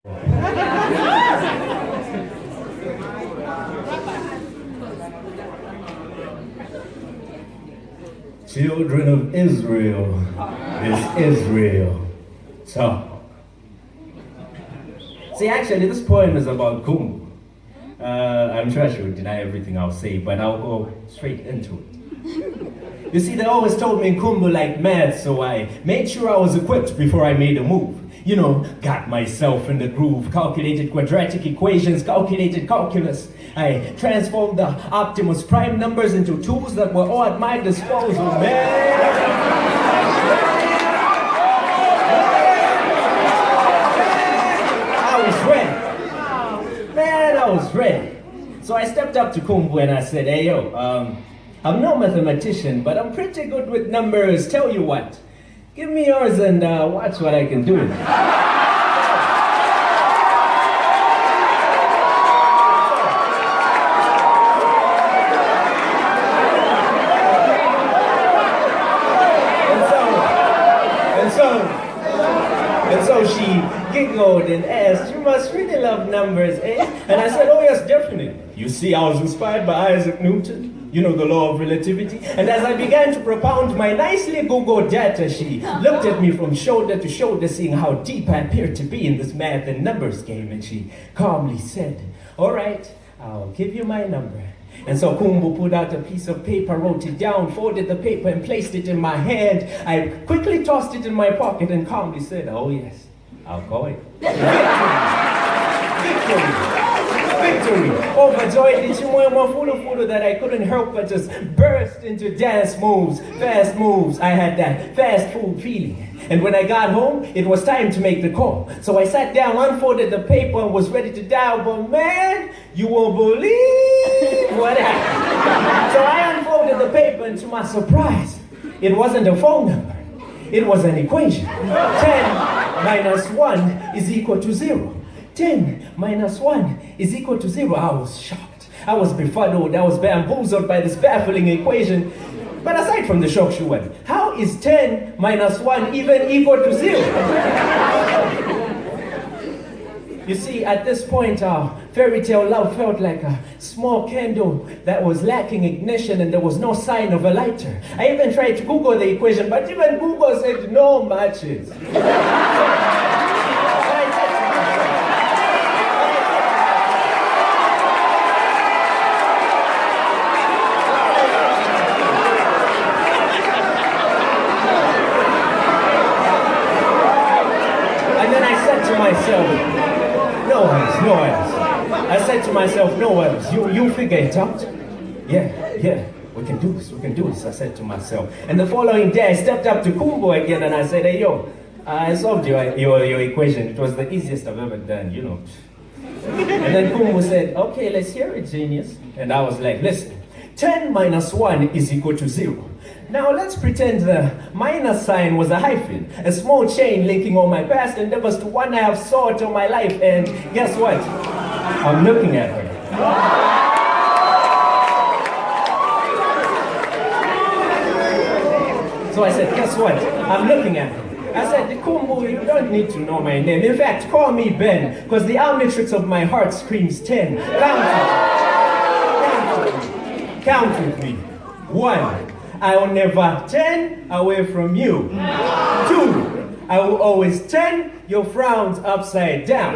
Children of Israel, is Israel. So, see, actually, this poem is about Kumbu. I'm sure I should deny everything I'll say, but I'll go straight into it. You see, they always told me Kumbu liked math, so I made sure I was equipped before I made a move. You know, got myself in the groove, calculated quadratic equations, calculated calculus. I transformed the Optimus Prime numbers into tools that were all at my disposal, man. I was ready. Man, I was ready. So I stepped up to Kumbu and I said, hey, yo, I'm no mathematician, but I'm pretty good with numbers. Tell you what, give me yours and watch what I can do with it. And so she giggled and asked, you must really love numbers, eh? And I said, oh yes, definitely. You see, I was inspired by Isaac Newton, you know, the law of relativity. And as I began to propound my nicely Googled data, she looked at me from shoulder to shoulder, seeing how deep I appeared to be in this math and numbers game. And she calmly said, all right, I'll give you my number. And so Kumbu pulled out a piece of paper, wrote it down, folded the paper and placed it in my hand. I quickly tossed it in my pocket and calmly said, oh yes, I'll call it. Victory! Overjoyed that I couldn't help but just burst into dance moves, fast moves. I had that fast food feeling. And when I got home, it was time to make the call. So I sat down, unfolded the paper, and was ready to dial, but man, you won't believe what happened. So I unfolded the paper, and to my surprise, it wasn't a phone number. It was an equation. 10 minus 1 is equal to 0. 10 minus 1 is equal to 0. I was shocked. I was befuddled. I was bamboozled by this baffling equation. But aside from the shock, how is 10 minus 1 even equal to 0? You see, at this point, our fairy tale love felt like a small candle that was lacking ignition and there was no sign of a lighter. I even tried to Google the equation, but even Google said no matches. No worries. I said to myself, no worries, you figure it out. Yeah, we can do this, I said to myself. And the following day, I stepped up to Kumbu again and I said, hey, yo, I solved your equation. It was the easiest I've ever done, you know. And then Kumbu said, okay, let's hear it, genius. And I was like, listen, 10 minus 1 is equal to 0. Now let's pretend the minus sign was a hyphen, a small chain linking all my past endeavors to one I have sought all my life, and guess what? I'm looking at her. So I said, guess what? I'm looking at her. I said, Kumbu, you don't need to know my name. In fact, call me Ben, because the omnitrix of my heart screams 10. Count with me. 1. I will never turn away from you. 2. I will always turn your frowns upside down.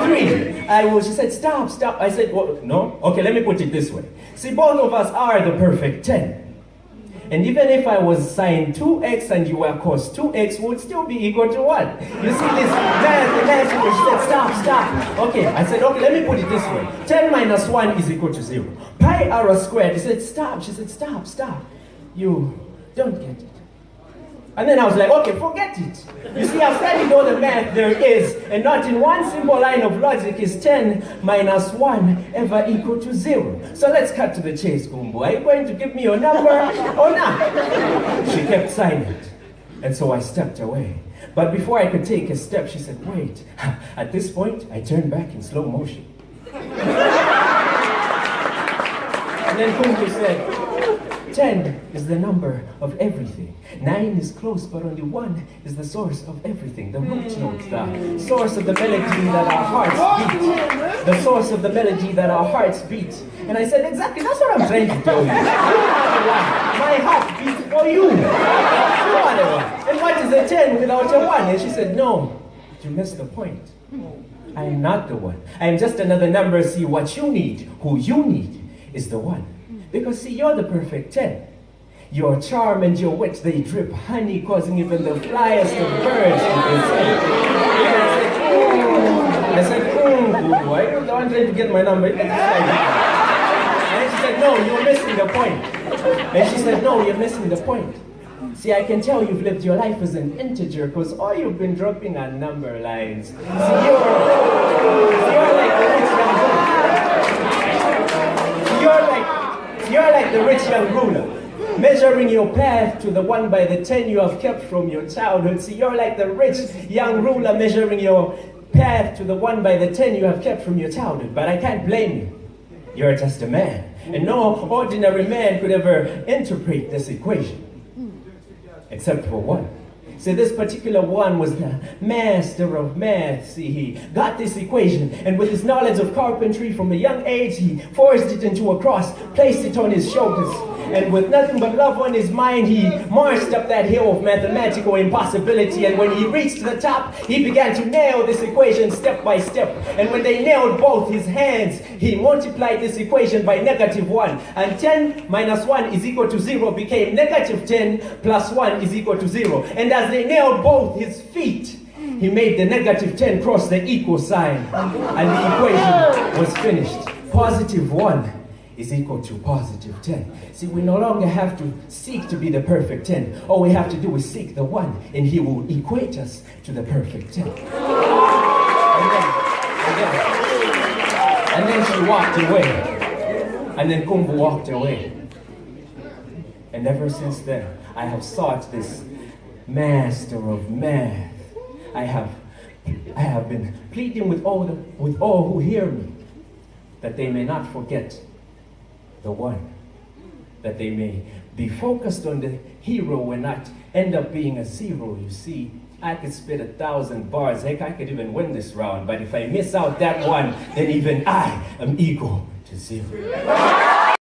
3. She said, stop. I said, well, no? Okay, let me put it this way. See, both of us are the perfect 10. And even if I was sine 2x and you were cos 2x, would still be equal to 1. You see this math, she said, stop. Okay, I said, okay, let me put it this way. 10 minus 1 is equal to 0. Pi r squared, she said, stop. She said, stop. You don't get it. And then I was like, okay, forget it. You see, I've studied all the math there is, and not in one simple line of logic is 10 minus 1 ever equal to 0. So let's cut to the chase, Kumbu. Are you going to give me your number or not? She kept silent, and so I stepped away. But before I could take a step, she said, wait. At this point, I turned back in slow motion. And then Kumbu said, 10 is the number of everything. 9 is close, but only 1 is the source of everything. The root note, the source of the melody that our hearts beat. The source of the melody that our hearts beat. And I said, exactly, that's what I'm trying to tell you. My heart beats for you. You are the one. And what is a 10 without a 1? And she said, no, you missed the point. I am not the one. I am just another number. See, what you need, who you need, is the one. Because see, you're the perfect 10. Your charm and your wit, they drip honey, causing even the flyest of birds to be sing. I said, why are you trying to get my number? And she said, no, you're missing the point. And she said, no, you're missing the point. See, I can tell you've lived your life as an integer because all you've been dropping are number lines. See, you're like the rich young ruler. You're like the rich young ruler, measuring your path to the 1 by the 10 you have kept from your childhood. See, you're like the rich young ruler, measuring your path to the 1 by the 10 you have kept from your childhood. But I can't blame you. You're just a man. And no ordinary man could ever interpret this equation. Except for one. See, this particular one was the master of math. See, he got this equation, and with his knowledge of carpentry from a young age, he forced it into a cross, placed it on his shoulders, and with nothing but love on his mind, he marched up that hill of mathematical impossibility. And when he reached the top, he began to nail this equation step by step. And when they nailed both his hands, he multiplied this equation by -1. And 10 minus 1 is equal to 0 became -10 plus 1 is equal to 0. And as they nailed both his feet, he made the -10 cross the equal sign. And the equation was finished. +1 is equal to +10. See, we no longer have to seek to be the perfect 10. All we have to do is seek the 1, and he will equate us to the perfect 10. And then she walked away. And then Kumbu walked away. And ever since then, I have sought this master of math. I have been pleading with all who hear me that they may not forget the 1, that they may be focused on the hero and not end up being a 0. You see, I could spit 1,000 bars. Heck, I could even win this round. But if I miss out that 1, then even I am equal to 0.